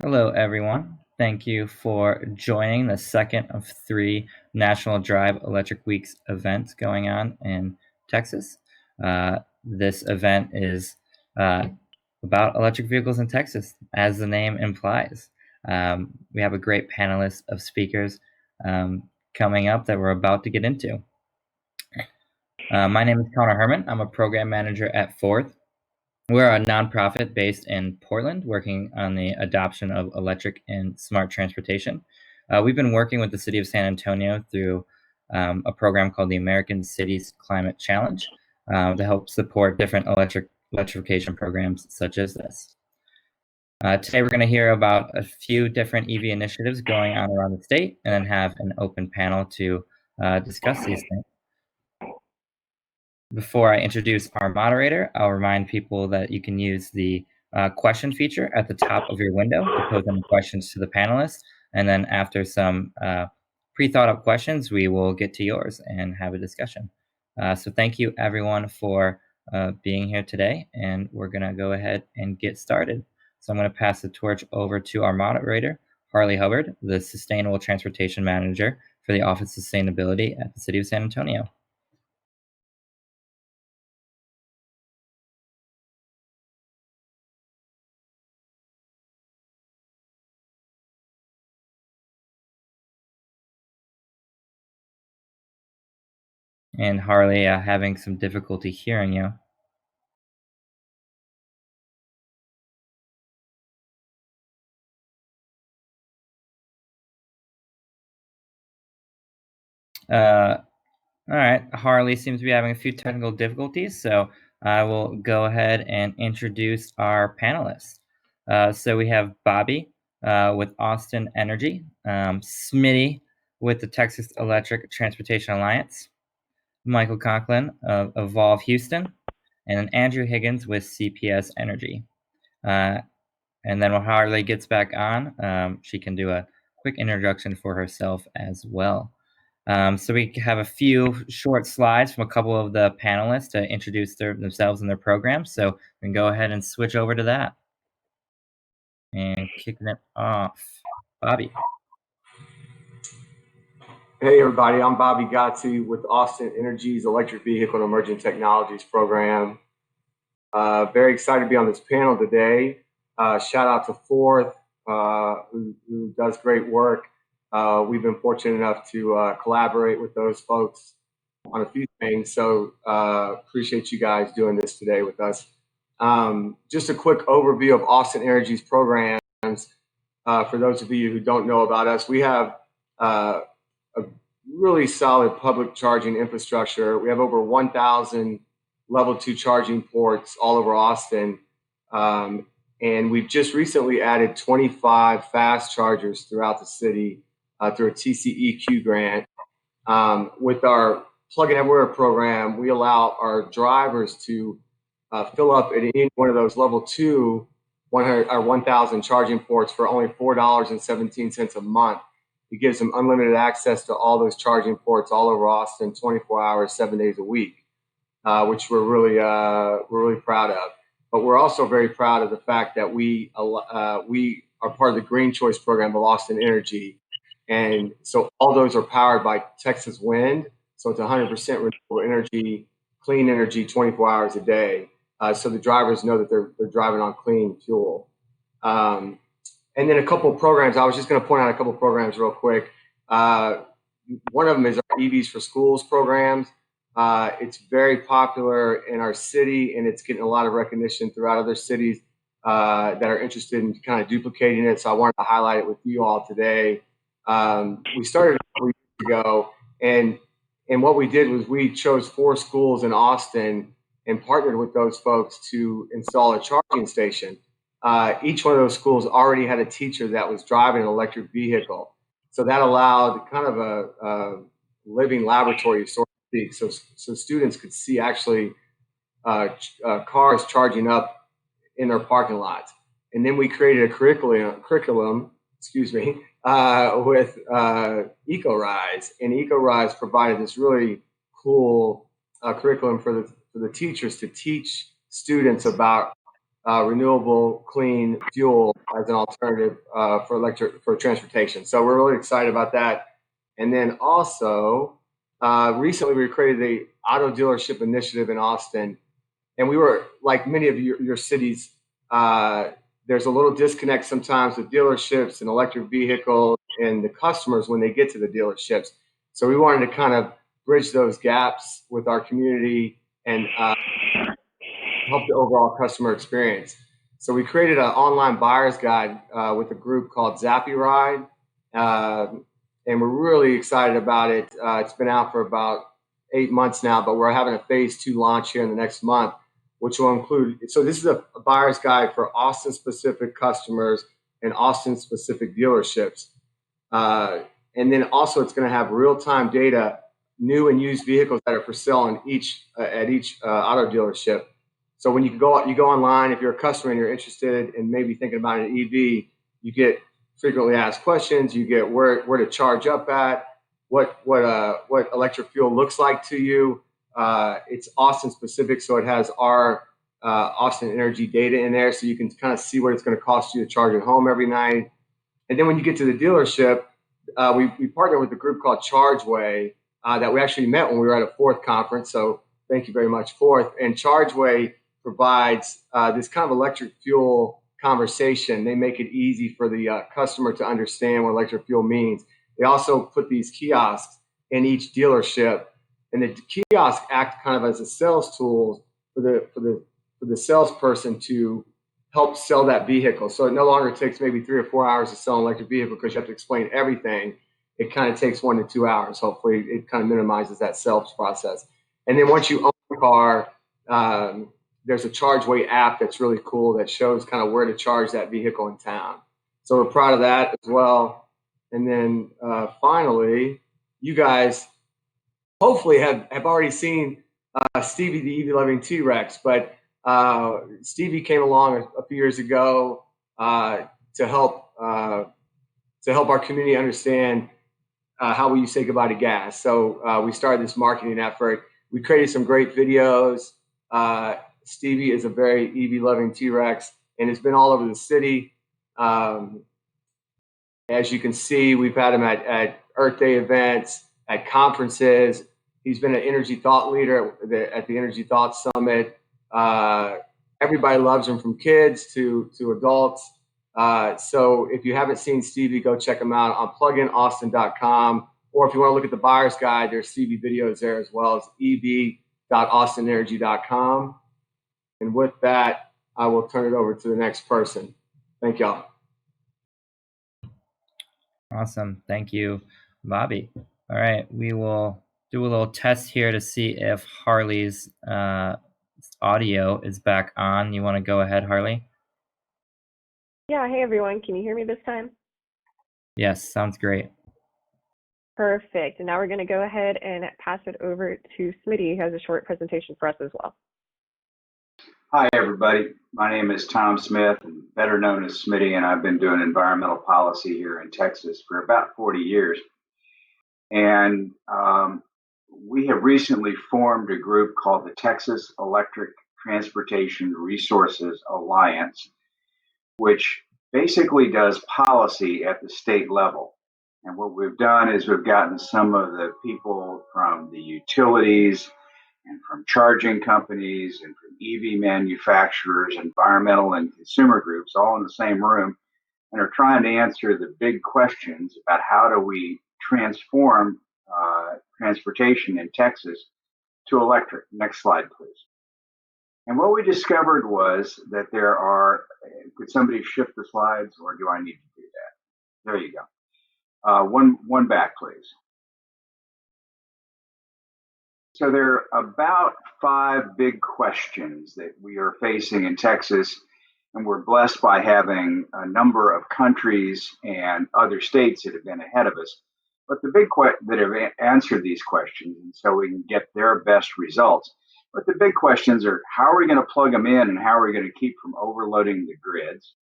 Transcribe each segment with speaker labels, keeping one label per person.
Speaker 1: Hello, everyone. Thank you for joining the second of three National Drive Electric Weeks events going on in Texas. This event is uh, about electric vehicles in Texas, as the name implies. We have a great panelist of speakers coming up that we're about to get into. My name is Connor Herman. I'm a program manager at Fourth. We're a nonprofit based in Portland working on the adoption of electric and smart transportation. We've been working with the city of San Antonio through a program called the American Cities Climate Challenge to help support different electrification programs such as this. Today, we're going to hear about a few different EV initiatives going on around the state and then have an open panel to discuss these things. Before I introduce our moderator, I'll remind people that you can use the question feature at the top of your window to pose any questions to the panelists. And then after some pre-thought up questions, we will get to yours and have a discussion. So thank you everyone for being here today. And we're gonna go ahead and get started. So I'm gonna pass the torch over to our moderator, Harley Hubbard, the Sustainable Transportation Manager for the Office of Sustainability at the City of San Antonio. And Harley, having some difficulty hearing you. All right, Harley seems to be having a few technical difficulties, so I will go ahead and introduce our panelists. So we have Bobby with Austin Energy, Smitty with the Texas Electric Transportation Alliance, Michael Conklin of Evolve Houston, and then Andrew Higgins with CPS Energy. And then when Harley gets back on, she can do a quick introduction for herself as well. So we have a few short slides from a couple of the panelists to introduce themselves and their programs. So we can go ahead and switch over to that. And kicking it off, Bobby.
Speaker 2: Hey everybody, I'm Bobby Gatti with Austin Energy's Electric Vehicle and Emerging Technologies program. Very excited to be on this panel today. Shout out to Fourth, who does great work. We've been fortunate enough to collaborate with those folks on a few things, so appreciate you guys doing this today with us. Just a quick overview of Austin Energy's programs. For those of you who don't know about us, we have a really solid public charging infrastructure. We have over 1,000 level 2 charging ports all over Austin. And we've just recently added 25 fast chargers throughout the city through a TCEQ grant. With our plug-in everywhere program, we allow our drivers to fill up at any one of those level 2 1,000 charging ports for only $4.17 a month. It gives them unlimited access to all those charging ports all over Austin, 24 hours, 7 days a week, which we're really proud of. But we're also very proud of the fact that we are part of the Green Choice program of Austin Energy, and so all those are powered by Texas Wind. So it's 100% renewable energy, clean energy, 24 hours a day. So the drivers know that they're driving on clean fuel. And then a couple of programs. I was just going to point out a couple of programs real quick. One of them is our EVs for Schools programs. It's very popular in our city, and it's getting a lot of recognition throughout other cities that are interested in kind of duplicating it. So I wanted to highlight it with you all today. We started a couple years ago, and what we did was we chose 4 schools in Austin and partnered with those folks to install a charging station. Each one of those schools already had a teacher that was driving an electric vehicle. So that allowed kind of a living laboratory, so to speak. So students could see actually cars charging up in their parking lots. And then we created a curriculum, with EcoRise. And EcoRise provided this really cool curriculum for the teachers to teach students about renewable, clean fuel as an alternative for transportation. So we're really excited about that. And then also, recently we created the auto dealership initiative in Austin, and we were like many of your cities. There's a little disconnect sometimes with dealerships and electric vehicles and the customers when they get to the dealerships. So we wanted to kind of bridge those gaps with our community and help the overall customer experience. So we created an online buyer's guide with a group called Zappy Ride, and we're really excited about it. It's been out for about 8 months now, but we're having a phase 2 launch here in the next month, which will include. So this is a buyer's guide for Austin-specific customers and Austin-specific dealerships, and then also it's going to have real-time data, new and used vehicles that are for sale in each auto dealership. So when you go online, if you're a customer and you're interested in maybe thinking about an EV, you get frequently asked questions. You get where to charge up at, what electric fuel looks like to you. It's Austin specific, so it has our Austin Energy data in there, so you can kind of see what it's going to cost you to charge at home every night. And then when you get to the dealership, we partner with a group called ChargeWay that we actually met when we were at a Fourth conference. So thank you very much, Fourth. And ChargeWay provides this kind of electric fuel conversation. They make it easy for the customer to understand what electric fuel means. They also put these kiosks in each dealership, and the kiosks act kind of as a sales tool for the salesperson to help sell that vehicle. So it no longer takes maybe 3 or 4 hours to sell an electric vehicle because you have to explain everything. It kind of takes 1 to 2 hours. Hopefully, it kind of minimizes that sales process. And then once you own the car, there's a ChargeWay app that's really cool that shows kind of where to charge that vehicle in town. So we're proud of that as well. And then finally, you guys hopefully have already seen Stevie the EV Loving T-Rex, but Stevie came along a few years ago to help our community understand how will you say goodbye to gas. So we started this marketing effort. We created some great videos. Stevie is a very EV-loving T-Rex and has been all over the city. As you can see, we've had him at Earth Day events, at conferences. He's been an energy thought leader at the Energy Thought Summit. Everybody loves him, from kids to adults. So if you haven't seen Stevie, go check him out on pluginaustin.com. Or if you want to look at the buyer's guide, there's Stevie videos there as well as ev.austinenergy.com. And with that, I will turn it over to the next person. Thank y'all.
Speaker 1: Awesome. Thank you, Bobby. All right, we will do a little test here to see if Harley's audio is back on. You want to go ahead, Harley?
Speaker 3: Yeah, hey everyone, can you hear me this time?
Speaker 1: Yes, sounds great.
Speaker 3: Perfect. And now we're going to go ahead and pass it over to Smitty, who has a short presentation for us as well.
Speaker 4: Hi, everybody. My name is Tom Smith, better known as Smitty, and I've been doing environmental policy here in Texas for about 40 years. And we have recently formed a group called the Texas Electric Transportation Resources Alliance, which basically does policy at the state level. And what we've done is we've gotten some of the people from the utilities and from charging companies and from EV manufacturers, environmental and consumer groups all in the same room and are trying to answer the big questions about how do we transform transportation in Texas to electric. Next slide, please. And what we discovered was that there are, could somebody shift the slides, or do I need to do that? There you go. One back, please. So there are about 5 big questions that we are facing in Texas, and we're blessed by having a number of countries and other states that have been ahead of us. But the big that have answered these questions, and so we can get their best results. But the big questions are, how are we going to plug them in, and how are we going to keep from overloading the grids?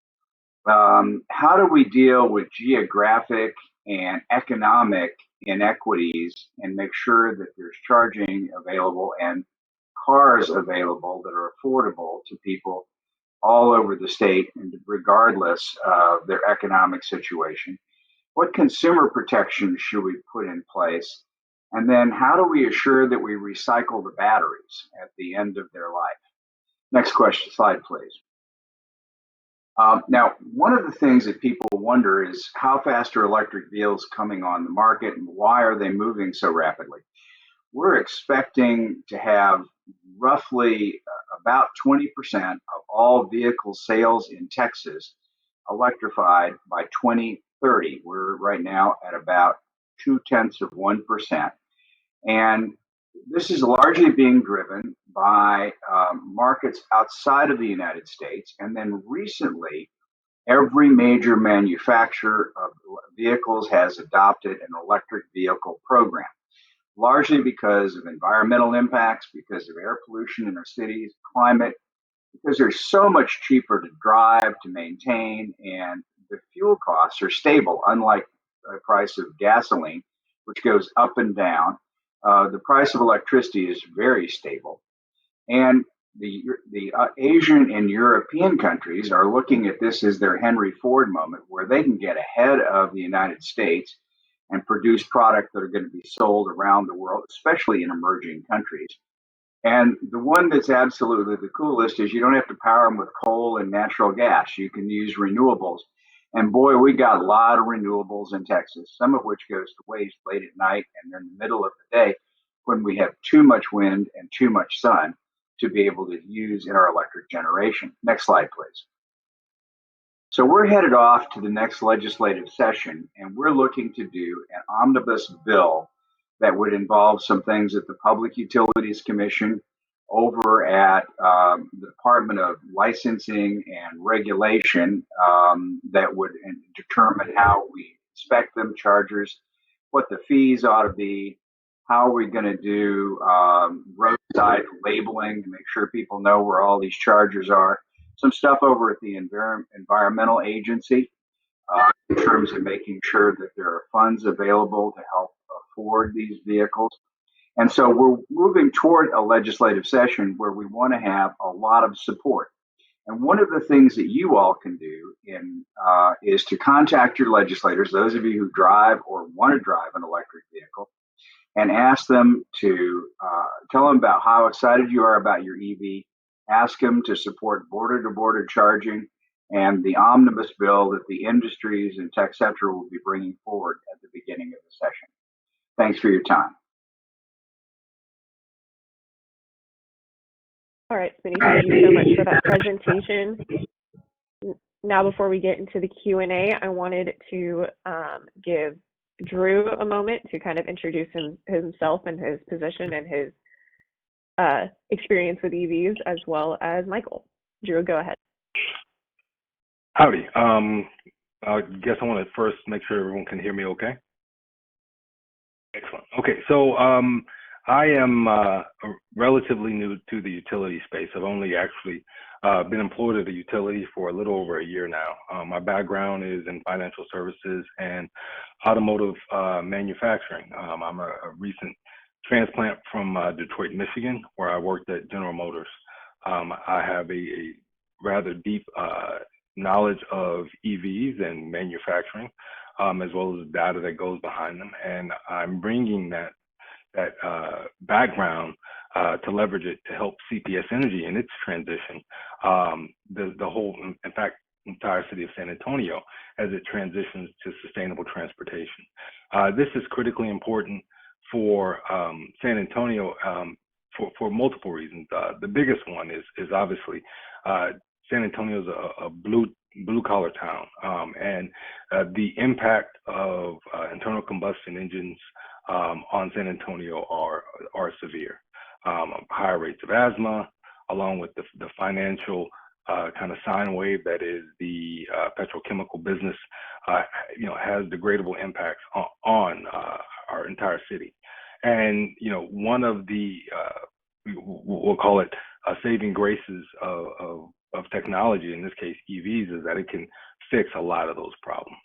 Speaker 4: How do we deal with geographic and economic inequities and make sure that there's charging available and cars available that are affordable to people all over the state, and regardless of their economic situation. What consumer protections should we put in place? And then how do we assure that we recycle the batteries at the end of their life? Next question, slide, please. Now, one of the things that people wonder is how fast are electric vehicles coming on the market and why are they moving so rapidly? We're expecting to have roughly about 20% of all vehicle sales in Texas electrified by 2030. We're right now at about 0.2%. And this is largely being driven by markets outside of the United States. And then recently, every major manufacturer of vehicles has adopted an electric vehicle program, largely because of environmental impacts, because of air pollution in our cities, climate, because they're so much cheaper to drive, to maintain, and the fuel costs are stable, unlike the price of gasoline, which goes up and down. The price of electricity is very stable. And the Asian and European countries are looking at this as their Henry Ford moment, where they can get ahead of the United States and produce products that are going to be sold around the world, especially in emerging countries. And the one that's absolutely the coolest is you don't have to power them with coal and natural gas. You can use renewables. And boy, we got a lot of renewables in Texas, some of which goes to waste late at night and in the middle of the day when we have too much wind and too much sun to be able to use in our electric generation. Next slide, please. So we're headed off to the next legislative session, and we're looking to do an omnibus bill that would involve some things at the Public Utilities Commission, over at the Department of Licensing and Regulation, that would determine how we inspect them, chargers, what the fees ought to be, how are we going to do roadside labeling to make sure people know where all these chargers are, some stuff over at the Environmental Agency in terms of making sure that there are funds available to help afford these vehicles. And so we're moving toward a legislative session where we want to have a lot of support. And one of the things that you all can do is to contact your legislators, those of you who drive or want to drive an electric vehicle, and ask them to tell them about how excited you are about your EV, ask them to support border-to-border charging and the omnibus bill that the industries and TechCetera will be bringing forward at the beginning of the session. Thanks for your time.
Speaker 3: All right, Smitty, thank you so much for that presentation. Now, before we get into the Q&A, I wanted to give Drew a moment to kind of introduce himself and his position and his experience with EVs, as well as Michael. Drew, go ahead.
Speaker 5: Howdy. I guess I want to first make sure everyone can hear me okay. Excellent. Okay, so I am relatively new to the utility space. I've only actually been employed at a utility for a little over a year now. My background is in financial services and automotive manufacturing. I'm a recent transplant from Detroit, Michigan, where I worked at General Motors. I have a rather deep knowledge of EVs and manufacturing, as well as data that goes behind them. And I'm bringing that background to leverage it to help CPS Energy in its transition, the whole, in fact, entire city of San Antonio as it transitions to sustainable transportation. This is critically important for San Antonio for multiple reasons. The biggest one is obviously San Antonio is a blue collar town, and the impact of internal combustion engines on San Antonio are severe. Higher rates of asthma, along with the financial kind of sine wave that is the petrochemical business, has degradable impacts on our entire city. And one of the we'll call it saving graces of technology, in this case EVs, is that it can fix a lot of those problems.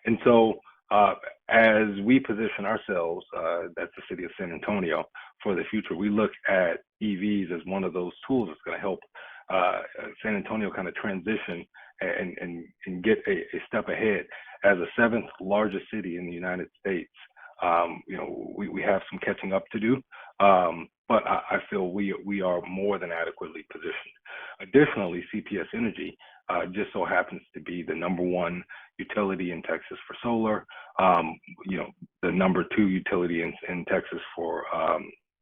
Speaker 5: And so as we position ourselves, that's the city of San Antonio, for the future, we look at EVs as one of those tools that's going to help San Antonio kind of transition and get a step ahead as the seventh largest city in the United States. We have some catching up to do, but I feel we are more than adequately positioned. Additionally, CPS Energy just so happens to be the #1 utility in Texas for solar, the #2 utility in Texas for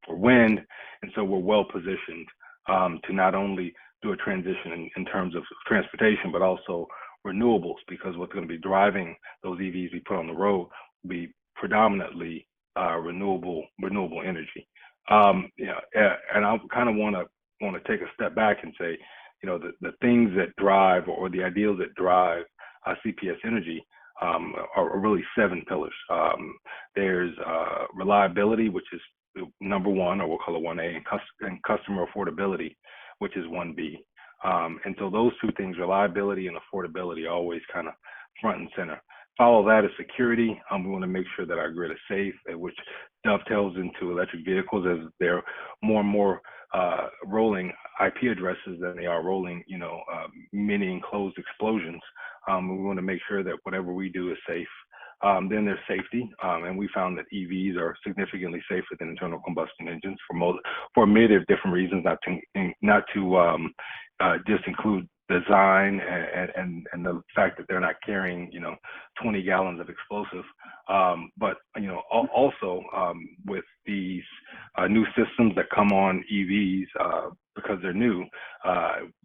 Speaker 5: wind, and so we're well positioned to not only do a transition in terms of transportation, but also renewables, because what's going to be driving those EVs we put on the road will be predominantly renewable energy. And I kind of want to take a step back and say, the things that drive, or the ideals that drive CPS Energy are really 7 pillars. There's reliability, which is #1, or we'll call it 1A, and customer affordability, which is 1B. And so those two things, reliability and affordability, are always kind of front and center. Follow that is security. We want to make sure that our grid is safe, which dovetails into electric vehicles as they're more and more rolling IP addresses than they are rolling, mini enclosed explosions. We want to make sure that whatever we do is safe. Then there's safety, and we found that EVs are significantly safer than internal combustion engines for a myriad of different reasons, not to just include design and the fact that they're not carrying 20 gallons of explosive, but also with these new systems that come on EVs because they're new.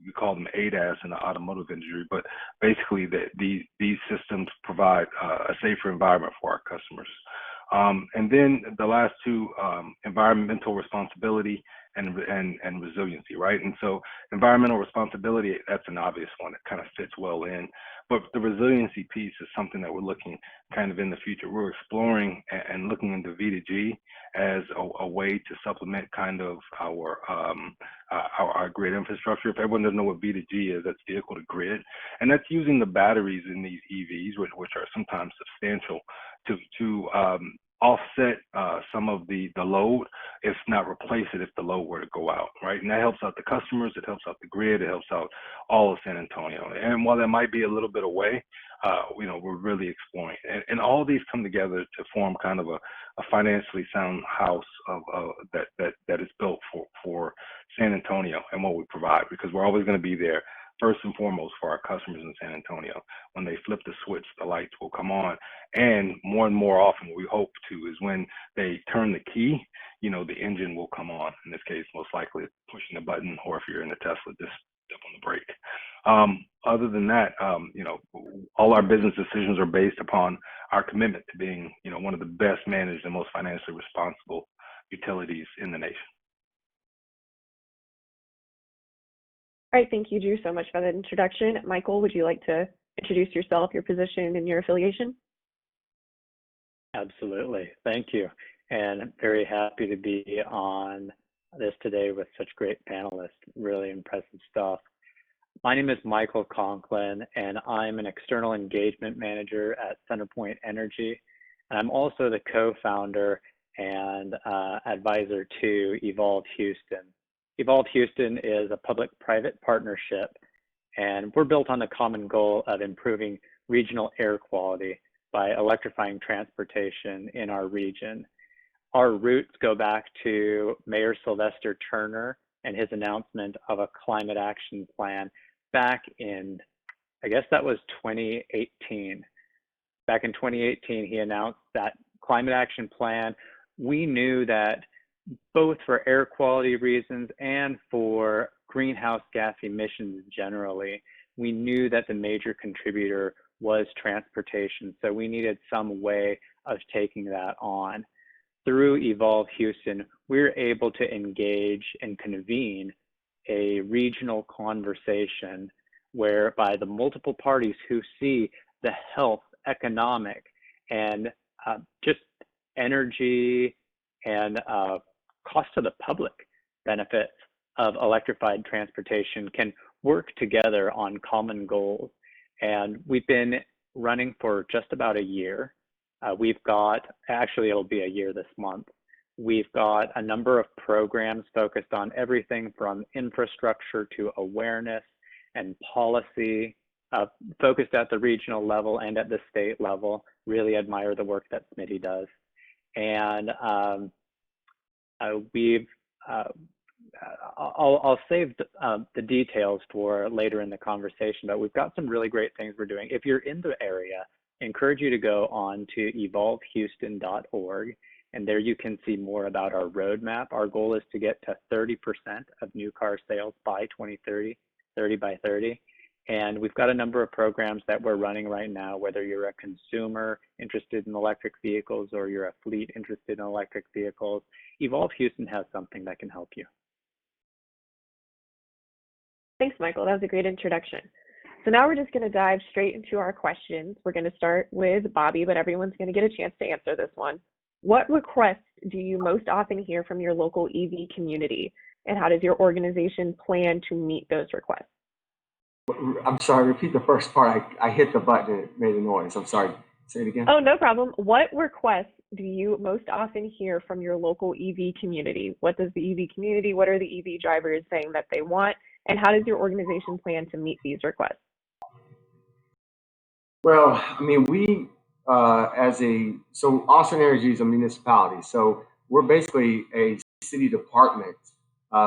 Speaker 5: We call them ADAS in the automotive industry, but basically these systems provide a safer environment for our customers. And then the last two, environmental responsibility and resiliency, right? And so environmental responsibility, that's an obvious one. It kind of fits well in. But the resiliency piece is something that we're looking kind of in the future. We're exploring and looking into V2G as a way to supplement kind of our grid infrastructure. If everyone doesn't know what V2G is, that's vehicle to grid. And that's using the batteries in these EVs, which are sometimes substantial, to offset some of the load, if not replace it if the load were to go out, right? And that helps out the customers, it helps out the grid, it helps out all of San Antonio. And while that might be a little bit away, we're really exploring. And all of these come together to form kind of a financially sound house that is built for San Antonio and what we provide, because we're always going to be there first and foremost for our customers in San Antonio. When they flip the switch, the lights will come on. And more often, what we hope to is when they turn the key, the engine will come on. In this case, most likely pushing the button, or if you're in a Tesla, just step on the brake. Other than that, all our business decisions are based upon our commitment to being, one of the best managed and most financially responsible utilities in the nation.
Speaker 3: All right, thank you, Drew, so much for that introduction. Michael, would you like to introduce yourself, your position, and your affiliation?
Speaker 6: Absolutely, thank you. And I'm very happy to be on this today with such great panelists, really impressive stuff. My name is Michael Conklin, and I'm an external engagement manager at Centerpoint Energy. And I'm also the co-founder and advisor to Evolve Houston. Evolve Houston is a public-private partnership, and we're built on the common goal of improving regional air quality by electrifying transportation in our region. Our roots go back to Mayor Sylvester Turner and his announcement of a climate action plan back in, I guess that was 2018. Back in 2018, he announced that climate action plan. We knew that both for air quality reasons and for greenhouse gas emissions generally, we knew that the major contributor was transportation. So we needed some way of taking that on. Through Evolve Houston, we're able to engage and convene a regional conversation whereby the multiple parties who see the health, economic, and just energy and cost to the public benefits of electrified transportation can work together on common goals. And we've been running for just about a year. We've got, actually it'll be a year this month. We've got a number of programs focused on everything from infrastructure to awareness and policy, focused at the regional level and at the state level. Really admire the work that Smitty does. And I'll save the details for later in the conversation, but we've got some really great things we're doing. If you're in the area, I encourage you to go on to evolvehouston.org, and there you can see more about our roadmap. Our goal is to get to 30% of new car sales by 2030, 30 by 30. And we've got a number of programs that we're running right now, whether you're a consumer interested in electric vehicles or you're a fleet interested in electric vehicles. Evolve Houston has something that can help you.
Speaker 3: Thanks, Michael. That was a great introduction. So now we're just going to dive straight into our questions. We're going to start with Bobby, but everyone's going to get a chance to answer this one. What requests do you most often hear from your local EV community, and how does your organization plan to meet those requests?
Speaker 2: I'm sorry, repeat the first part. I hit the button and it made a noise. I'm sorry. Say it again.
Speaker 3: Oh, no problem. What requests do you most often hear from your local EV community? What does the EV community, what are the EV drivers saying that they want, and how does your organization plan to meet these requests?
Speaker 2: Well, I mean, we, so Austin Energy is a municipality. So we're basically a city department,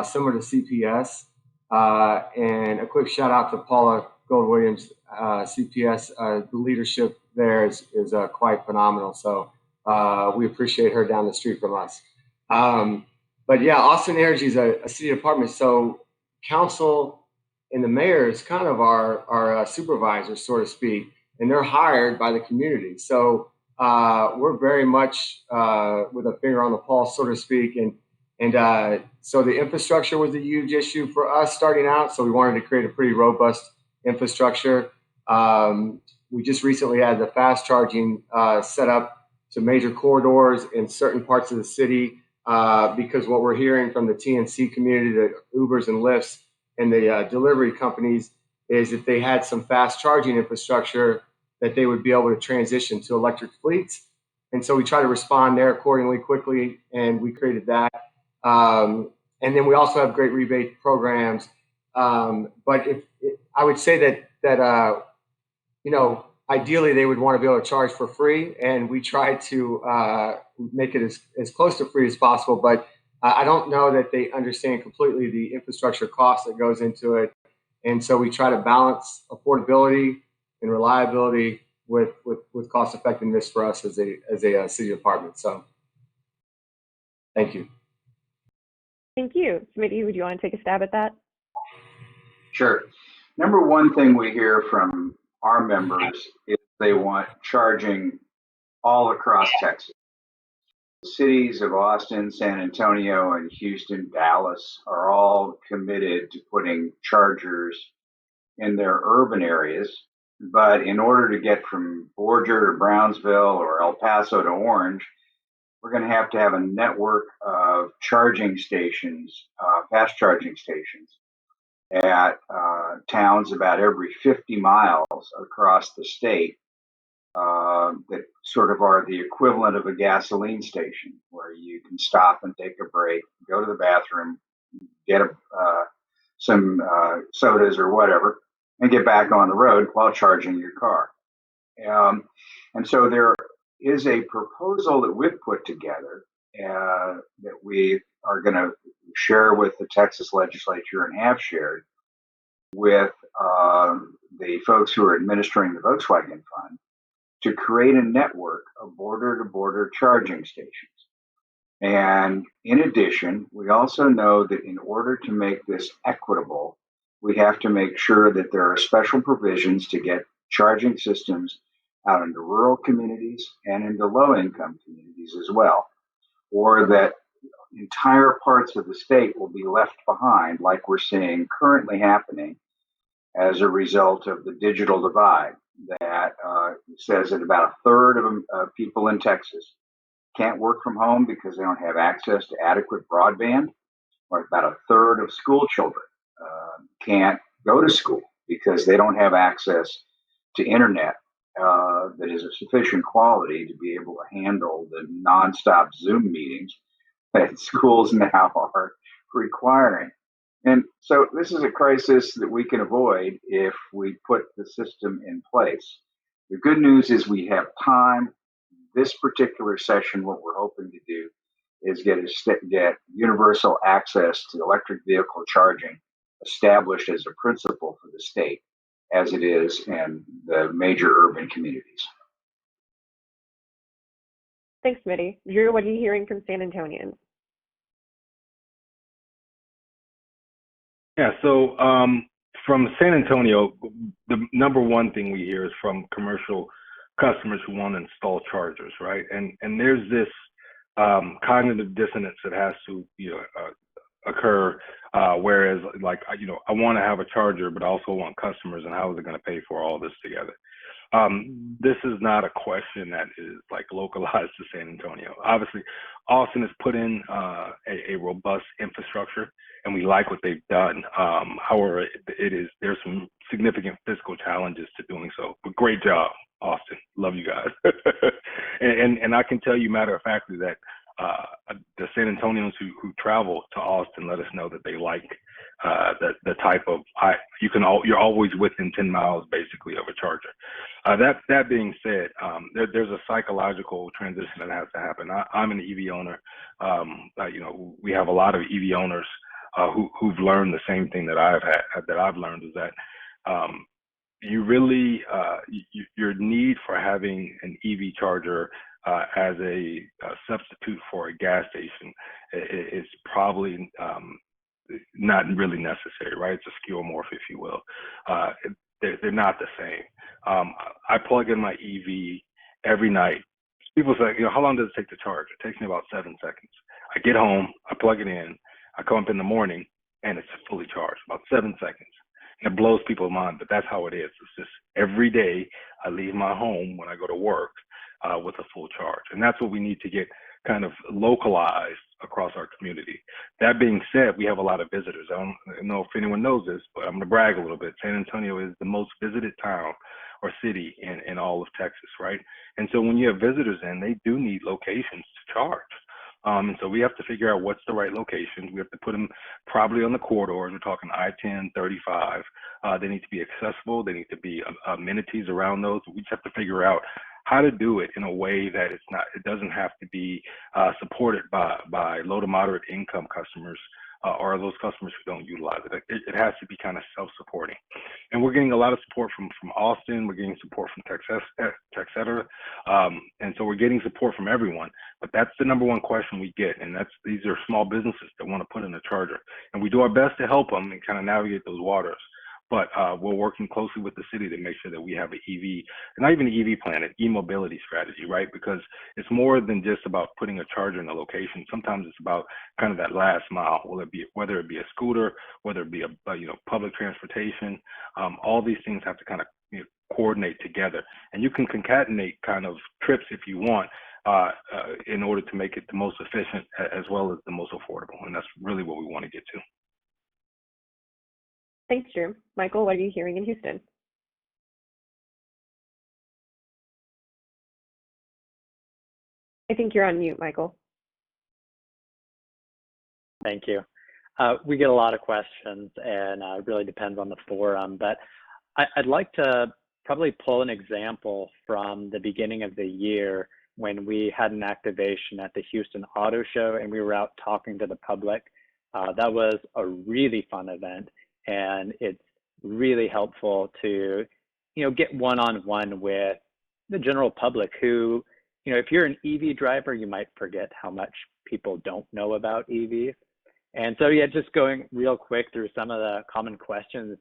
Speaker 2: similar to CPS. And a quick shout out to Paula Gold-Williams, CPS. The leadership there is quite phenomenal. So we appreciate her down the street from us. But yeah, Austin Energy is a city department. So council and the mayor is kind of our supervisors, so to speak, and they're hired by the community. So we're very much with a finger on the pulse, so to speak. And so the infrastructure was a huge issue for us starting out. So we wanted to create a pretty robust infrastructure. We just recently had the fast charging set up to major corridors in certain parts of the city because what we're hearing from the TNC community, the Ubers and Lyfts and the delivery companies, is if they had some fast charging infrastructure that they would be able to transition to electric fleets. And so we try to respond there accordingly quickly, and we created that. And then we also have great rebate programs. But I would say that you know, ideally they would want to be able to charge for free, and we try to make it as close to free as possible. But I don't know that they understand completely the infrastructure cost that goes into it. And so we try to balance affordability and reliability with cost effectiveness for us as a city department. So thank you.
Speaker 3: Thank you. Smitty, would you want to take a stab at that?
Speaker 4: Sure. Number one thing we hear from our members is they want charging all across Texas. The cities of Austin, San Antonio, and Houston, Dallas are all committed to putting chargers in their urban areas. But in order to get from Borger to Brownsville or El Paso to Orange, we're going to have a network of charging stations, fast charging stations at towns about every 50 miles across the state that sort of are the equivalent of a gasoline station where you can stop and take a break, go to the bathroom, get some sodas or whatever, and get back on the road while charging your car. And so there is a proposal that we've put together that we are going to share with the Texas legislature and have shared with the folks who are administering the Volkswagen Fund to create a network of border-to-border charging stations. And in addition, we also know that in order to make this equitable, we have to make sure that there are special provisions to get charging systems out into rural communities and into low-income communities as well, or that entire parts of the state will be left behind, like we're seeing currently happening as a result of the digital divide that says that about a third of people in Texas can't work from home because they don't have access to adequate broadband, or about a third of school children can't go to school because they don't have access to internet that is of sufficient quality to be able to handle the nonstop Zoom meetings that schools now are requiring. And so this is a crisis that we can avoid if we put the system in place. The good news is we have time. This particular session, what we're hoping to do is get universal access to electric vehicle charging established as a principle for the state, as it is in the major urban communities.
Speaker 3: Thanks, Smitty. Drew, what are you hearing from San Antonians?
Speaker 5: Yeah, so from San Antonio, the number one thing we hear is from commercial customers who want to install chargers, right? And there's this cognitive dissonance that has to occur, whereas like I want to have a charger, but I also want customers, and how is it going to pay for all this together? This is not a question that is like localized to San Antonio. Obviously, Austin has put in a robust infrastructure, and we like what they've done. However, there's some significant fiscal challenges to doing so. But great job, Austin. Love you guys. and I can tell you, matter of factly, that the San Antonians who travel to Austin let us know that they like the type of you're always within 10 miles basically of a charger. That being said, there's a psychological transition that has to happen. I'm an EV owner. We have a lot of EV owners who've learned the same thing that I've learned, is that you really your need for having an EV charger as a substitute for a gas station is probably not really necessary, right? It's a skeuomorph, if you will. They're not the same. I plug in my EV every night. People say, how long does it take to charge? It takes me about 7 seconds. I get home, I plug it in, I come up in the morning, and it's fully charged, about 7 seconds. And it blows people's mind, but that's how it is. It's just every day I leave my home when I go to work with a full charge. And that's what we need to get kind of localized across our community. That being said, we have a lot of visitors. I don't know if anyone knows this, but I'm going to brag a little bit. San Antonio is the most visited town or city in all of Texas, right? And so when you have visitors in, they do need locations to charge. And so we have to figure out what's the right location. We have to put them probably on the corridors. We're talking I-10, 35. They need to be accessible. They need to be amenities around those. We just have to figure out how to do it in a way that it doesn't have to be supported by low to moderate income customers or those customers who don't utilize it. It has to be kind of self-supporting. And we're getting a lot of support from Austin. We're getting support from Texeter. And so we're getting support from everyone. But that's the number one question we get. And these are small businesses that want to put in a charger. And we do our best to help them and kind of navigate those waters. But we're working closely with the city to make sure that we have an EV, not even an EV plan, an e-mobility strategy, right? Because it's more than just about putting a charger in a location. Sometimes it's about kind of that last mile, whether it be a scooter, whether it be a public transportation. All these things have to kind of coordinate together, and you can concatenate kind of trips if you want in order to make it the most efficient as well as the most affordable, and that's really what we want to get to.
Speaker 3: Thanks, Drew. Michael, what are you hearing in Houston? I think you're on mute, Michael.
Speaker 6: Thank you. We get a lot of questions, and it really depends on the forum, but I'd like to probably pull an example from the beginning of the year when we had an activation at the Houston Auto Show and we were out talking to the public. That was a really fun event. And it's really helpful to, get one-on-one with the general public who, if you're an EV driver, you might forget how much people don't know about EVs. And so, just going real quick through some of the common questions,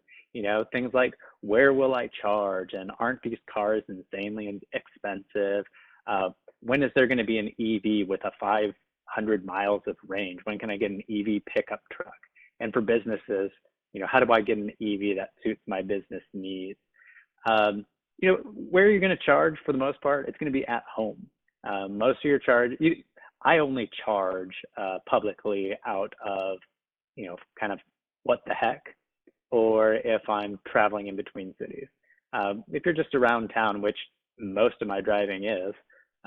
Speaker 6: things like, where will I charge? And aren't these cars insanely expensive? When is there going to be an EV with a 500 miles of range? When can I get an EV pickup truck? And for businesses, how do I get an EV that suits my business needs? Where are you going to charge for the most part? It's going to be at home. Most of your charge, I only charge publicly out of, kind of what the heck, or if I'm traveling in between cities. If you're just around town, which most of my driving is,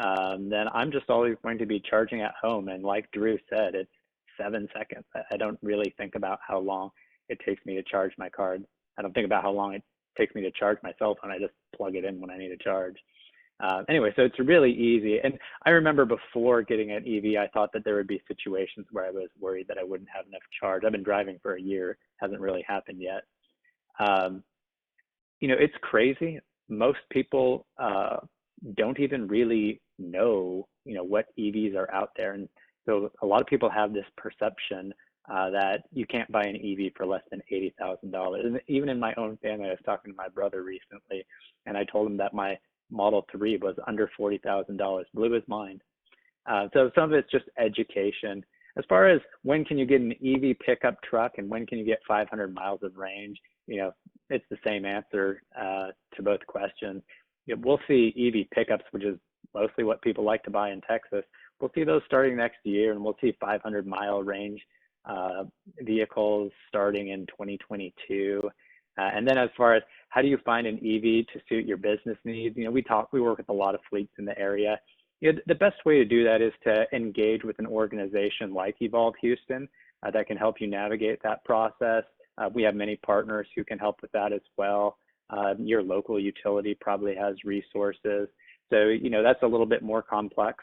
Speaker 6: then I'm just always going to be charging at home. And like Drew said, it's 7 seconds. I don't really think about how long it takes me to charge my card. I don't think about how long it takes me to charge my cell phone. I just plug it in when I need to charge. Anyway, so it's really easy. And I remember before getting an EV, I thought that there would be situations where I was worried that I wouldn't have enough charge. I've been driving for a year, hasn't really happened yet. You know, it's crazy. Most people don't even really know, you know, what EVs are out there. And so a lot of people have this perception that you can't buy an EV for less than $80,000. And even in my own family, I was talking to my brother recently, and I told him that my Model 3 was under $40,000, blew his mind. So some of it's just education. As far as when can you get an EV pickup truck and when can you get 500 miles of range, you know, it's the same answer to both questions. You know, we'll see EV pickups, which is mostly what people like to buy in Texas. We'll see those starting next year, and we'll see 500-mile range vehicles starting in 2022. And then as far as how do you find an EV to suit your business needs, you know, we work with a lot of fleets in the area. You know, the best way to do that is to engage with an organization like Evolve Houston that can help you navigate that process. We have many partners who can help with that as well. Your local utility probably has resources. So, you know, that's a little bit more complex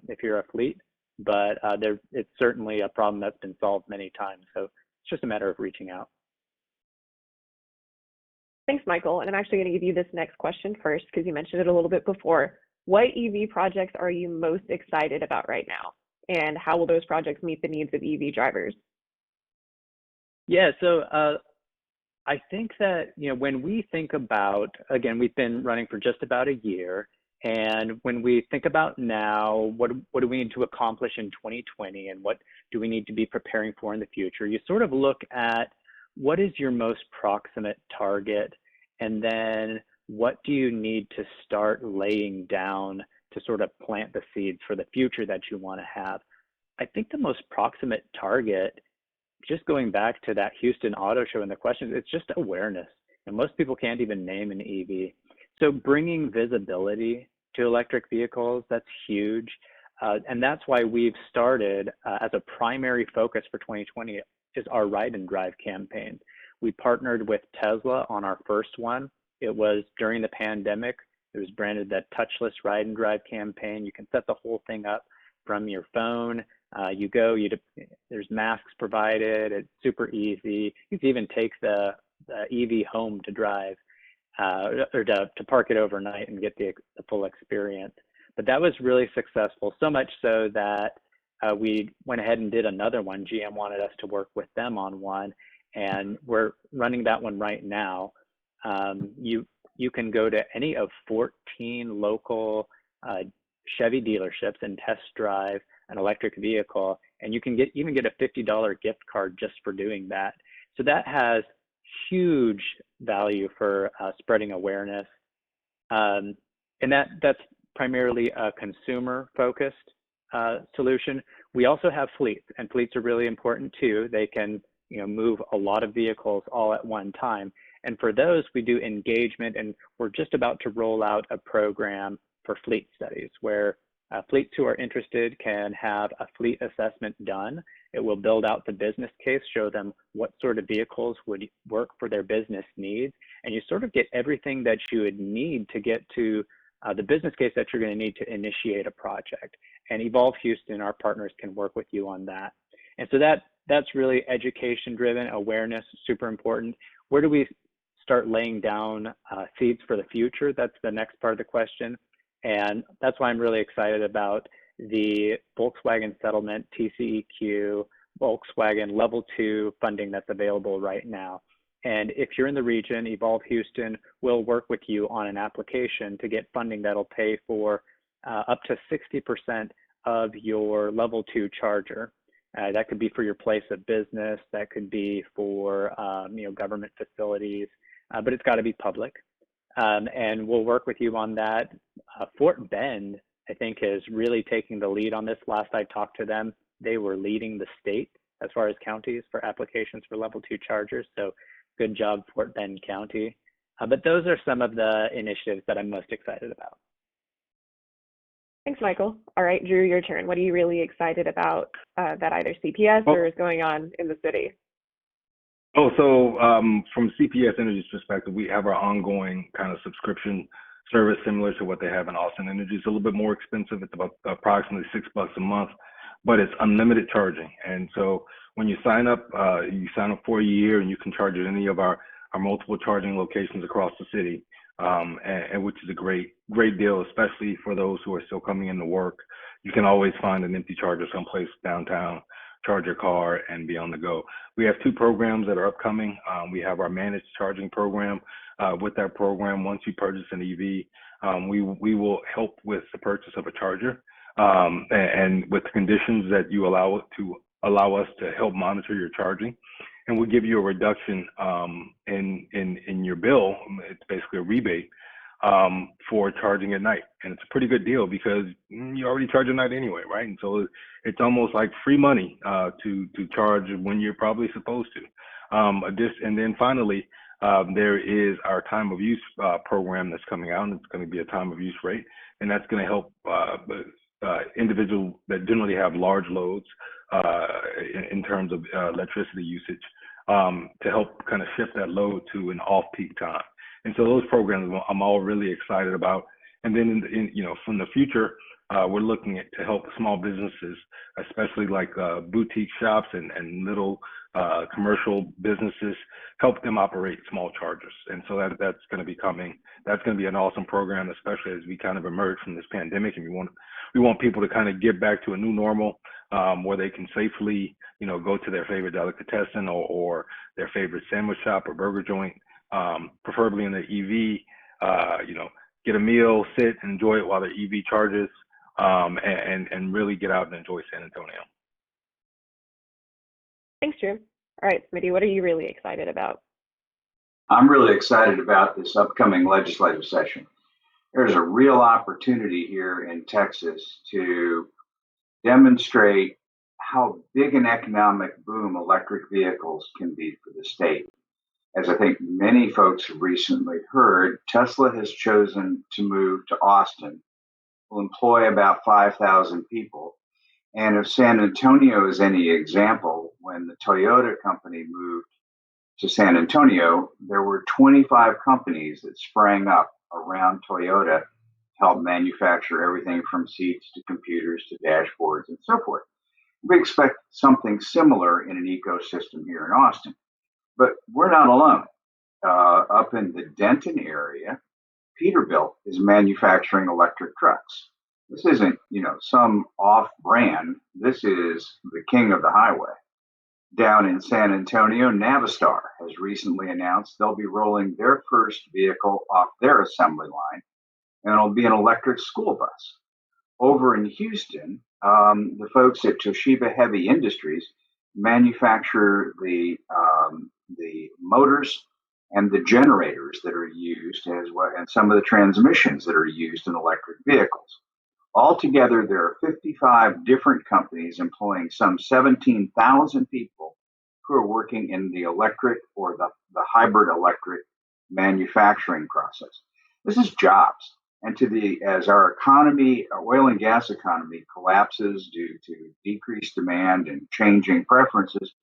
Speaker 6: if you're a fleet, but it's certainly a problem that's been solved many times. So it's just a matter of reaching out.
Speaker 3: Thanks, Michael. And I'm actually going to give you this next question first because you mentioned it a little bit before. What EV projects are you most excited about right now? And how will those projects meet the needs of EV drivers?
Speaker 6: Yeah, so I think that, you know, when we think about, again, we've been running for just about a year. And when we think about now, what do we need to accomplish in 2020 and what do we need to be preparing for in the future? You sort of look at what is your most proximate target, and then what do you need to start laying down to sort of plant the seeds for the future that you want to have. I think the most proximate target, just going back to that Houston Auto Show and the questions, it's just awareness. And most people can't even name an EV. So bringing visibility to electric vehicles, that's huge. And that's why we've started as a primary focus for 2020 is our Ride and Drive campaign. We partnered with Tesla on our first one. It was during the pandemic. It was branded the Touchless Ride and Drive campaign. You can set the whole thing up from your phone. There's masks provided. It's super easy. You can even take the EV home to drive or to park it overnight and get the full experience. But that was really successful, so much so that we went ahead and did another one. GM wanted us to work with them on one, and we're running that one right now. You can go to any of 14 local Chevy dealerships and test drive an electric vehicle, and you can even get a $50 gift card just for doing that. So that has huge value for spreading awareness, and that's primarily a consumer-focused solution. We also have fleets, and fleets are really important too. They can, you know, move a lot of vehicles all at one time. And for those, we do engagement, and we're just about to roll out a program for fleet studies where fleets who are interested can have a fleet assessment done. It will build out the business case, show them what sort of vehicles would work for their business needs, and you sort of get everything that you would need to get to the business case that you're going to need to initiate a project. And Evolve Houston, our partners, can work with you on that. And so that's really education-driven, awareness, super important. Where do we start laying down seeds for the future? That's the next part of the question. And that's why I'm really excited about the Volkswagen settlement, TCEQ, Volkswagen Level 2 funding that's available right now. And if you're in the region, Evolve Houston will work with you on an application to get funding that'll pay for up to 60% of your Level 2 charger. That could be for your place of business. That could be for government facilities, but it's got to be public. And we'll work with you on that. Fort Bend, I think, is really taking the lead on this. Last I talked to them, they were leading the state as far as counties for applications for Level 2 chargers. So good job, Fort Bend County. But those are some of the initiatives that I'm most excited about.
Speaker 3: Thanks, Michael. All right, Drew, your turn. What are you really excited about that either CPS or is going on in the city?
Speaker 5: From CPS Energy's perspective, we have our ongoing kind of subscription service similar to what they have in Austin Energy. It's a little bit more expensive. It's about approximately $6 a month, but it's unlimited charging. And so when you sign up for a year and you can charge at any of our multiple charging locations across the city, and which is a great deal, especially for those who are still coming into work. You can always find an empty charger someplace downtown, charge your car, and be on the go. We have 2 programs that are upcoming. We have our managed charging program. With that program, once you purchase an EV, we will help with the purchase of a charger, and with the conditions that you allow us to help monitor your charging. And we'll give you a reduction in your bill. It's basically a rebate for charging at night. And it's a pretty good deal because you already charge at night anyway, right? And so it's almost like free money to charge when you're probably supposed to. And then finally, there is our time of use program that's coming out, and it's going to be a time of use rate. And that's going to help individuals that generally have large loads in terms of electricity usage, to help kind of shift that load to an off-peak time. And so those programs I'm all really excited about. And then from the future, we're looking to help small businesses, especially like boutique shops and little commercial businesses, help them operate small chargers. And so that's going to be coming. That's going to be an awesome program, especially as we kind of emerge from this pandemic, and we want people to kind of get back to a new normal, where they can safely, go to their favorite delicatessen or their favorite sandwich shop or burger joint, preferably in the EV, get a meal, sit, and enjoy it while the EV charges, and really get out and enjoy San Antonio.
Speaker 3: Thanks, Drew. All right, Smitty, what are you really excited about?
Speaker 4: I'm really excited about this upcoming legislative session. There's a real opportunity here in Texas to demonstrate how big an economic boom electric vehicles can be for the state. As I think many folks have recently heard, Tesla has chosen to move to Austin, will employ about 5,000 people. And if San Antonio is any example, when the Toyota company moved to San Antonio, there were 25 companies that sprang up around Toyota to help manufacture everything from seats to computers to dashboards and so forth. We expect something similar in an ecosystem here in Austin. But we're not alone. Up in the Denton area, Peterbilt is manufacturing electric trucks. This isn't, some off-brand. This is the king of the highway. Down in San Antonio, Navistar has recently announced they'll be rolling their first vehicle off their assembly line, and it'll be an electric school bus. Over in Houston, the folks at Toshiba Heavy Industries manufacture the motors and the generators that are used as well, and some of the transmissions that are used in electric vehicles. Altogether, there are 55 different companies employing some 17,000 people who are working in the electric or the hybrid electric manufacturing process. This is jobs. And as our economy, our oil and gas economy collapses due to decreased demand and changing preferences,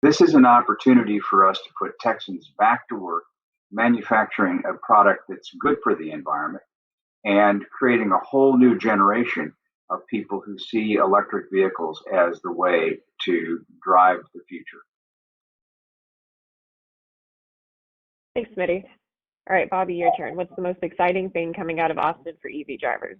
Speaker 4: this is an opportunity for us to put Texans back to work, manufacturing a product that's good for the environment and creating a whole new generation of people who see electric vehicles as the way to drive the future.
Speaker 3: Thanks, Smitty. All right, Bobby, your turn. What's the most exciting thing coming out of Austin for EV drivers?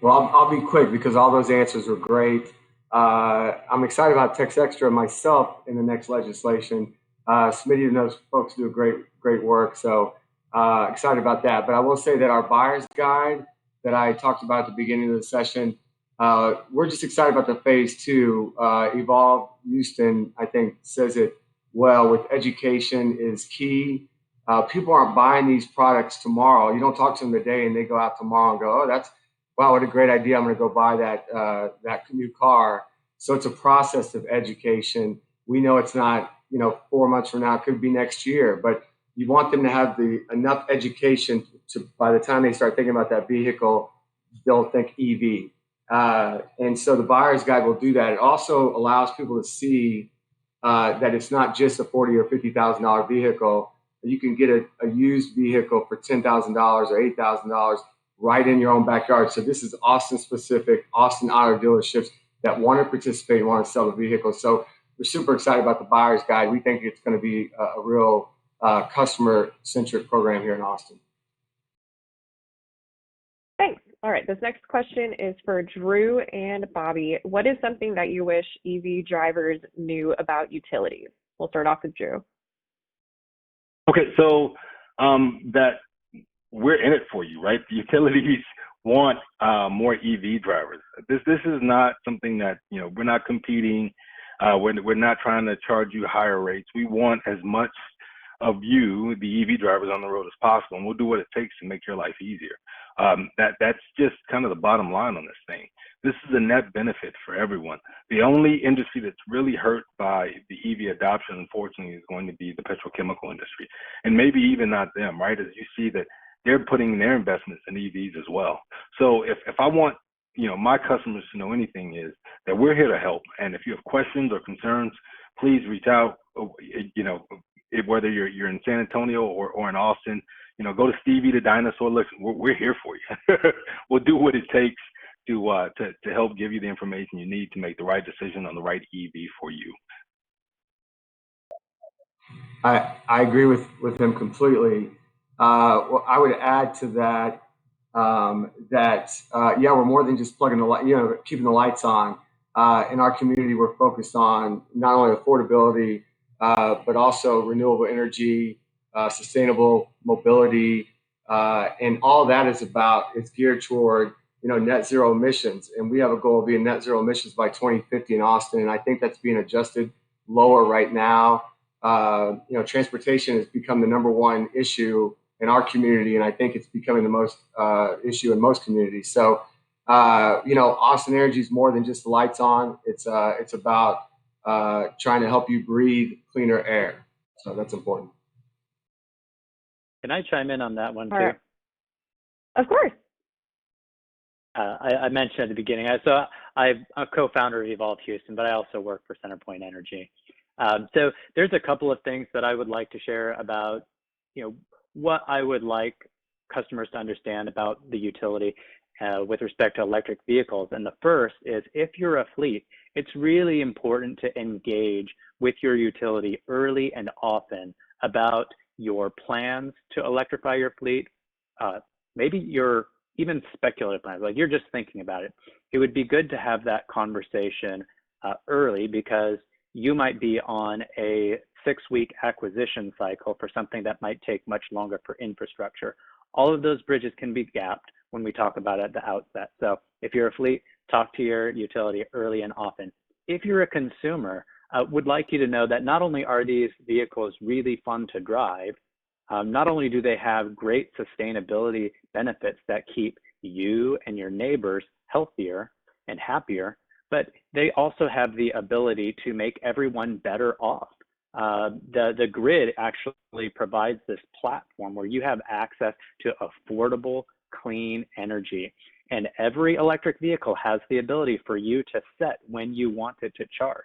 Speaker 2: Well, I'll be quick because all those answers were great. I'm excited about Tex Extra myself in the next legislation. Smitty knows folks do great work, so excited about that. But I will say that our buyer's guide that I talked about at the beginning of the session, we're just excited about the phase 2. Evolve Houston, I think, says it well with education is key. People aren't buying these products tomorrow. You don't talk to them today and they go out tomorrow and go, oh, wow, what a great idea. I'm going to go buy that new car. So it's a process of education. We know it's not, 4 months from now, it could be next year, but you want them to have enough education to, by the time they start thinking about that vehicle, they'll think EV. And so the buyer's guide will do that. It also allows people to see that it's not just a $40,000 or $50,000 vehicle. You can get a used vehicle for $10,000 or $8,000 right in your own backyard. So this is Austin specific, Austin auto dealerships that want to participate and want to sell the vehicle. So we're super excited about the buyer's guide. We think it's going to be a real customer centric program here in Austin.
Speaker 3: Thanks. All right, this next question is for Drew and Bobby. What is something that you wish EV drivers knew about utilities? We'll start off with Drew.
Speaker 5: Okay, so that we're in it for you, right? The utilities want more EV drivers. This is not something that, you know, we're not competing. We're not trying to charge you higher rates. We want as much of you, the EV drivers, on the road as possible, and we'll do what it takes to make your life easier. That's just kind of the bottom line on this thing. This is a net benefit for everyone. The only industry that's really hurt by the EV adoption, unfortunately, is going to be the petrochemical industry, and maybe even not them, right? As you see that they're putting their investments in EVs as well. So if I want, you know, my customers to know anything, is that we're here to help. And if you have questions or concerns, please reach out. You know, whether you're in San Antonio or in Austin, you know, go to Stevie the Dinosaur. Listen, we're here for you. We'll do what it takes to help give you the information you need to make the right decision on the right EV for you.
Speaker 2: I agree with him completely. Well, I would add to that yeah, we're more than just plugging the light, you know, keeping the lights on. In our community, we're focused on not only affordability, but also renewable energy, sustainable mobility, and all that is geared toward, you know, net zero emissions. And we have a goal of being net zero emissions by 2050 in Austin, and I think that's being adjusted lower right now. You know, transportation has become the number one issue in our community, and I think it's becoming the most issue in most communities. So, you know, Austin Energy is more than just the lights on. It's about trying to help you breathe cleaner air. So that's important.
Speaker 6: Can I chime in on that one too?
Speaker 3: Right. Of course.
Speaker 6: I mentioned at the beginning, so I'm a co-founder of Evolve Houston, but I also work for CenterPoint Energy. So there's a couple of things that I would like to share about, you know, what I would like customers to understand about the utility with respect to electric vehicles. And the first is, if you're a fleet, it's really important to engage with your utility early and often about your plans to electrify your fleet, maybe your even speculative plans, like you're just thinking about it. It would be good to have that conversation early, because you might be on a 6-week acquisition cycle for something that might take much longer for infrastructure. All of those bridges can be gapped when we talk about it at the outset. So if you're a fleet, talk to your utility early and often. If you're a consumer, would like you to know that not only are these vehicles really fun to drive, not only do they have great sustainability benefits that keep you and your neighbors healthier and happier, but they also have the ability to make everyone better off. The grid actually provides this platform where you have access to affordable, clean energy. And every electric vehicle has the ability for you to set when you want it to charge.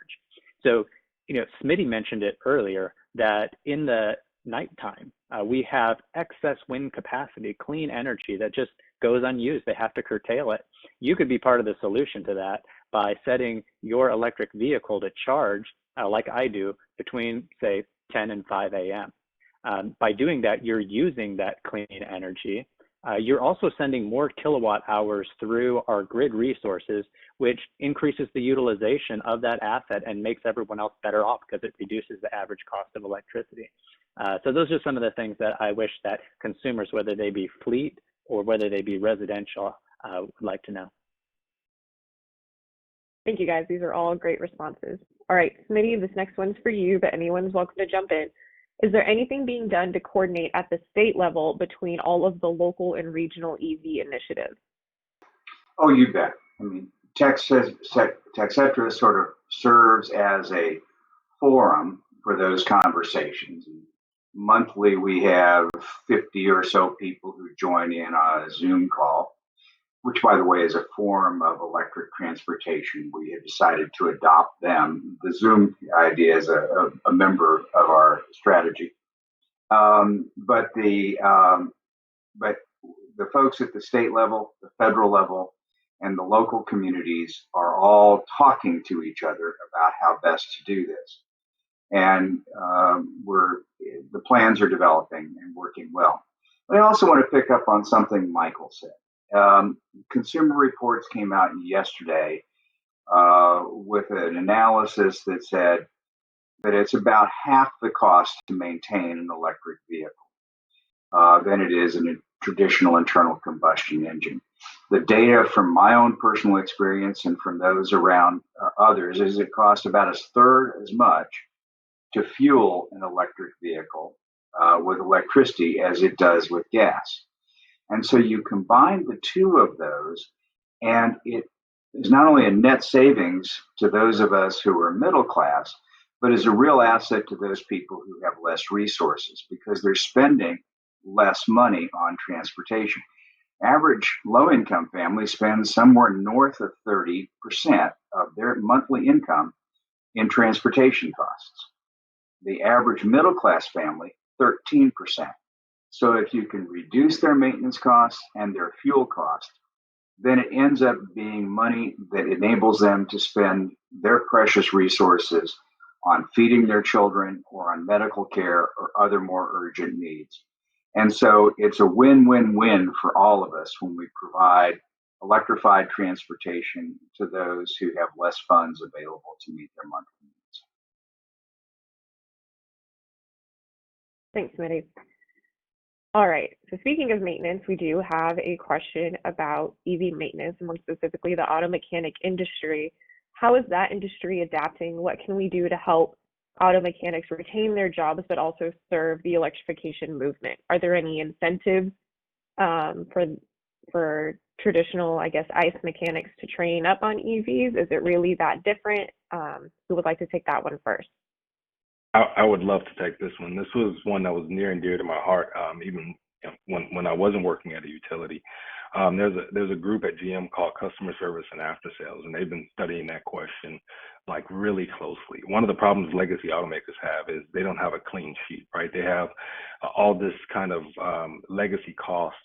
Speaker 6: So, you know, Smitty mentioned it earlier, that in the nighttime, we have excess wind capacity, clean energy that just goes unused. They have to curtail it. You could be part of the solution to that by setting your electric vehicle to charge, like I do, between, say, 10 and 5 a.m. By doing that, you're using that clean energy. You're also sending more kilowatt hours through our grid resources, which increases the utilization of that asset and makes everyone else better off, because it reduces the average cost of electricity. So those are some of the things that I wish that consumers, whether they be fleet or whether they be residential, would like to know.
Speaker 3: Thank you, guys. These are all great responses. All right, Smitty, this next one's for you, but anyone's welcome to jump in. Is there anything being done to coordinate at the state level between all of the local and regional EV initiatives?
Speaker 4: Oh, you bet. I mean, TechCetera sort of serves as a forum for those conversations. Monthly, we have 50 or so people who join in on a Zoom call, which, by the way, is a form of electric transportation. We have decided to adopt them. The Zoom idea is a member of our strategy. But the folks at the state level, the federal level, and the local communities are all talking to each other about how best to do this. And the plans are developing and working well. But I also want to pick up on something Michael said. Consumer Reports came out yesterday with an analysis that said that it's about half the cost to maintain an electric vehicle than it is in a traditional internal combustion engine. The data from my own personal experience and from those around others is it costs about a third as much to fuel an electric vehicle with electricity as it does with gas. And so you combine the two of those, and it is not only a net savings to those of us who are middle class, but is a real asset to those people who have less resources because they're spending less money on transportation. Average low-income family spends somewhere north of 30% of their monthly income in transportation costs. The average middle-class family, 13%. So if you can reduce their maintenance costs and their fuel costs, then it ends up being money that enables them to spend their precious resources on feeding their children or on medical care or other more urgent needs. And so it's a win-win-win for all of us when we provide electrified transportation to those who have less funds available to meet their monthly needs.
Speaker 3: Thanks, Smitty. All right, so speaking of maintenance, we do have a question about EV maintenance, more specifically the auto mechanic industry. How is that industry adapting? What can we do to help auto mechanics retain their jobs, but also serve the electrification movement? Are there any incentives for traditional, I guess, ICE mechanics to train up on EVs? Is it really that different? Who would like to take that one first?
Speaker 5: I would love to take this one. This was one that was near and dear to my heart, even when I wasn't working at a utility. There's a group at GM called Customer Service and After Sales, and they've been studying that question like really closely. One of the problems legacy automakers have is they don't have a clean sheet, right? They have all this kind of legacy cost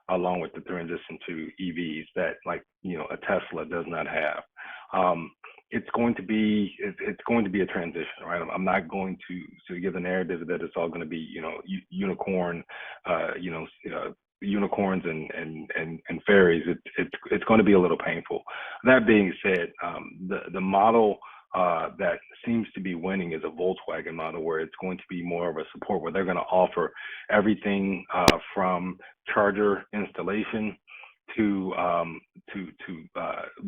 Speaker 5: along with the transition to EVs that, like, a Tesla does not have. It's going to be a transition, right? I'm not going to give the narrative that it's all going to be unicorns and fairies. It's going to be a little painful. That being said, the model that seems to be winning is a Volkswagen model, where it's going to be more of a support, where they're going to offer everything from charger installation to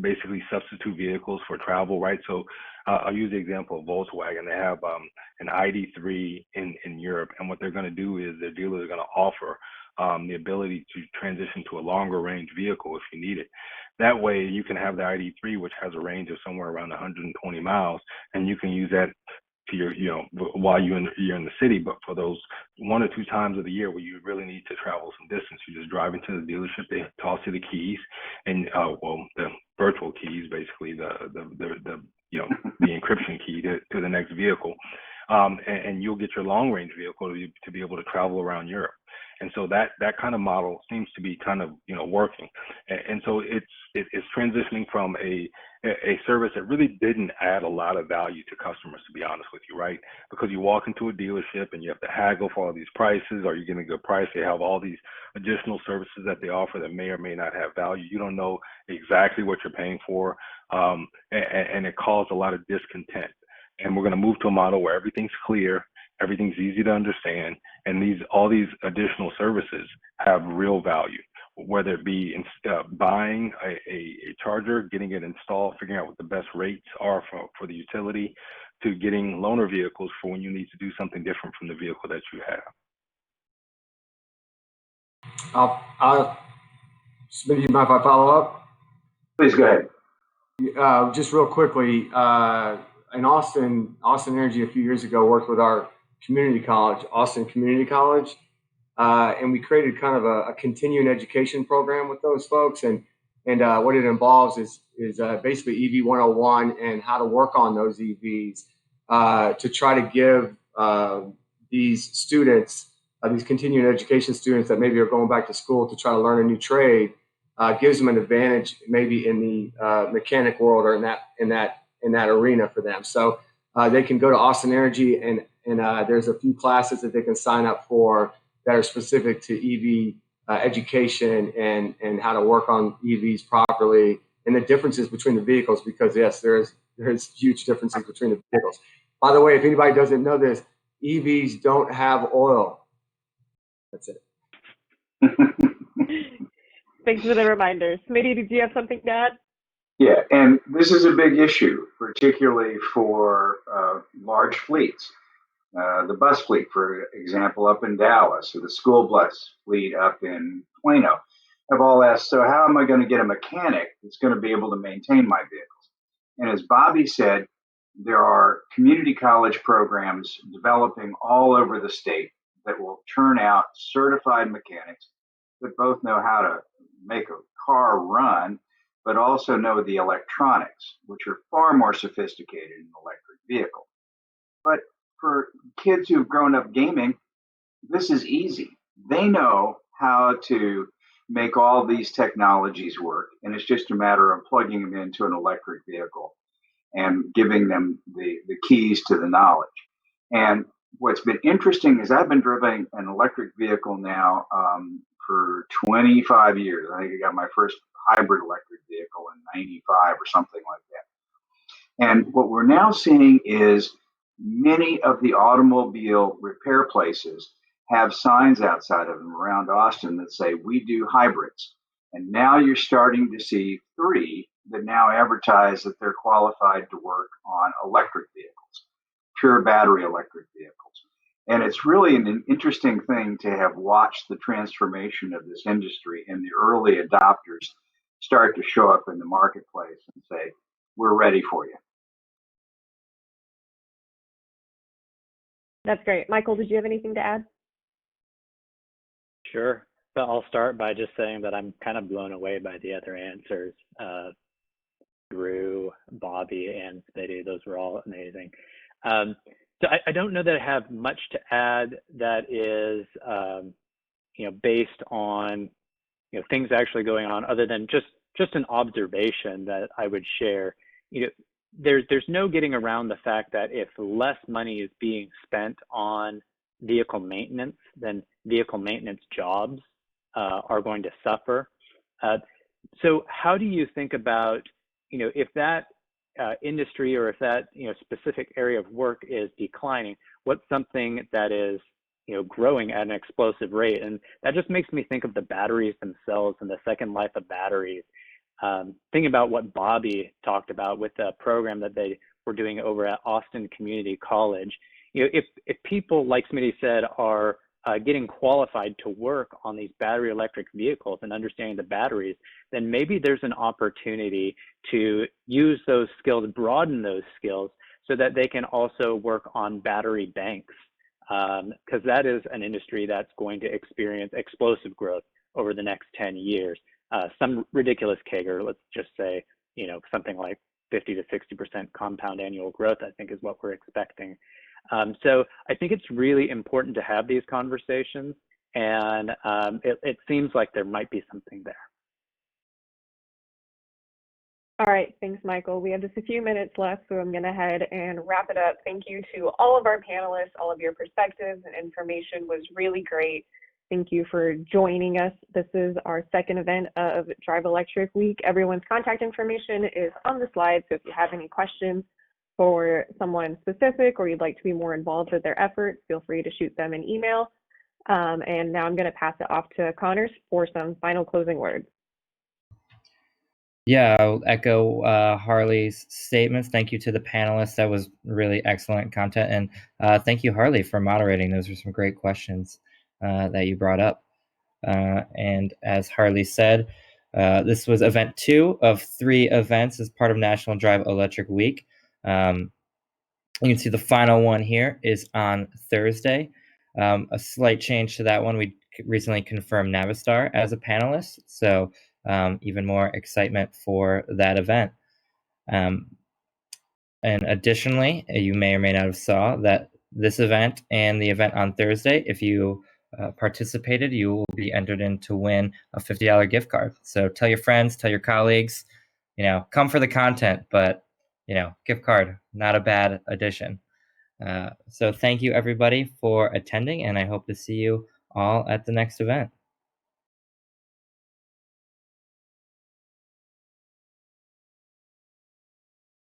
Speaker 5: basically substitute vehicles for travel, right? So I'll use the example of Volkswagen. They have an ID3 in Europe, and what they're going to do is their dealers are going to offer the ability to transition to a longer range vehicle if you need it. That way you can have the ID3, which has a range of somewhere around 120 miles, and you can use that to your, while you're in the city. But for those 1 or 2 times of the year where you really need to travel some distance, you just drive into the dealership, they toss you the keys, and the virtual keys, basically the encryption key to the next vehicle, and you'll get your long range vehicle to be able to travel around Europe. And so that kind of model seems to be kind of working, and so it's transitioning from a service that really didn't add a lot of value to customers, to be honest with you, right? Because you walk into a dealership and you have to haggle for all these prices. Are you getting a good price? They have all these additional services that they offer that may or may not have value. You don't know exactly what you're paying for, and it caused a lot of discontent. And we're going to move to a model where everything's clear, everything's easy to understand, and all these additional services have real value, whether it be buying a charger, getting it installed, figuring out what the best rates are for the utility, to getting loaner vehicles for when you need to do something different from the vehicle that you have.
Speaker 2: Smitty, you mind if I follow up?
Speaker 4: Please go ahead.
Speaker 2: Just real quickly, in Austin Energy a few years ago worked with our community college, Austin Community College, and we created kind of a continuing education program with those folks. And And what it involves is basically EV 101 and how to work on those EVs to try to give these students, these continuing education students that maybe are going back to school to try to learn a new trade, gives them an advantage maybe in the mechanic world or in that arena for them. So they can go to Austin Energy and there's a few classes that they can sign up for that are specific to EV education and how to work on EVs properly and the differences between the vehicles, because yes, there's huge differences between the vehicles. By the way, if anybody doesn't know this, EVs don't have oil. That's it.
Speaker 3: Thanks for the reminder. Smitty, did you have something to add?
Speaker 4: Yeah, and this is a big issue, particularly for large fleets. The bus fleet, for example, up in Dallas, or the school bus fleet up in Plano, have all asked, so how am I going to get a mechanic that's going to be able to maintain my vehicles? And as Bobby said, there are community college programs developing all over the state that will turn out certified mechanics that both know how to make a car run, but also know the electronics, which are far more sophisticated in an electric vehicle. But for kids who've grown up gaming, this is easy. They know how to make all these technologies work, and it's just a matter of plugging them into an electric vehicle and giving them the keys to the knowledge. And what's been interesting is I've been driving an electric vehicle now for 25 years. I think I got my first hybrid electric vehicle in 95 or something like that. And what we're now seeing is many of the automobile repair places have signs outside of them around Austin that say, we do hybrids. And now you're starting to see 3 that now advertise that they're qualified to work on electric vehicles, pure battery electric vehicles. And it's really an interesting thing to have watched the transformation of this industry and the early adopters start to show up in the marketplace and say, we're ready for you.
Speaker 3: That's great. Michael, did you have anything to add?
Speaker 6: Sure. But I'll start by just saying that I'm kind of blown away by the other answers. Drew, Bobby, and Smitty, those were all amazing. So I don't know that I have much to add that is, based on, things actually going on, other than just an observation that I would share. There's no getting around the fact that if less money is being spent on vehicle maintenance, then vehicle maintenance jobs are going to suffer. So how do you think about, if that industry or if that specific area of work is declining, what's something that is growing at an explosive rate? And that just makes me think of the batteries themselves and the second life of batteries. Thinking about what Bobby talked about with the program that they were doing over at Austin Community College. If people, like Smitty said, are getting qualified to work on these battery electric vehicles and understanding the batteries, then maybe there's an opportunity to use those skills, broaden those skills, so that they can also work on battery banks, because that is an industry that's going to experience explosive growth over the next 10 years. Some ridiculous CAGR, let's just say, something like 50 to 60% compound annual growth, I think is what we're expecting. So I think it's really important to have these conversations, and it seems like there might be something there.
Speaker 3: All right, thanks, Michael. We have just a few minutes left, so I'm going to head and wrap it up. Thank you to all of our panelists. All of your perspectives and information was really great. Thank you for joining us. This is our second event of Drive Electric Week. Everyone's contact information is on the slide, so if you have any questions for someone specific or you'd like to be more involved with their efforts, feel free to shoot them an email. And now I'm going to pass it off to Connors for some final closing words.
Speaker 1: Yeah, I'll echo Harley's statements. Thank you to the panelists. That was really excellent content. And thank you, Harley, for moderating. Those were some great questions that you brought up. And as Harley said, this was event 2 of 3 events as part of National Drive Electric Week. You can see the final one here is on Thursday. A slight change to that one. We recently confirmed Navistar as a panelist. So even more excitement for that event. And additionally, you may or may not have saw that this event and the event on Thursday, if you participated, you will be entered in to win a $50 gift card. So tell your friends, tell your colleagues, come for the content, but, gift card, not a bad addition. So thank you everybody for attending, and I hope to see you all at the next event.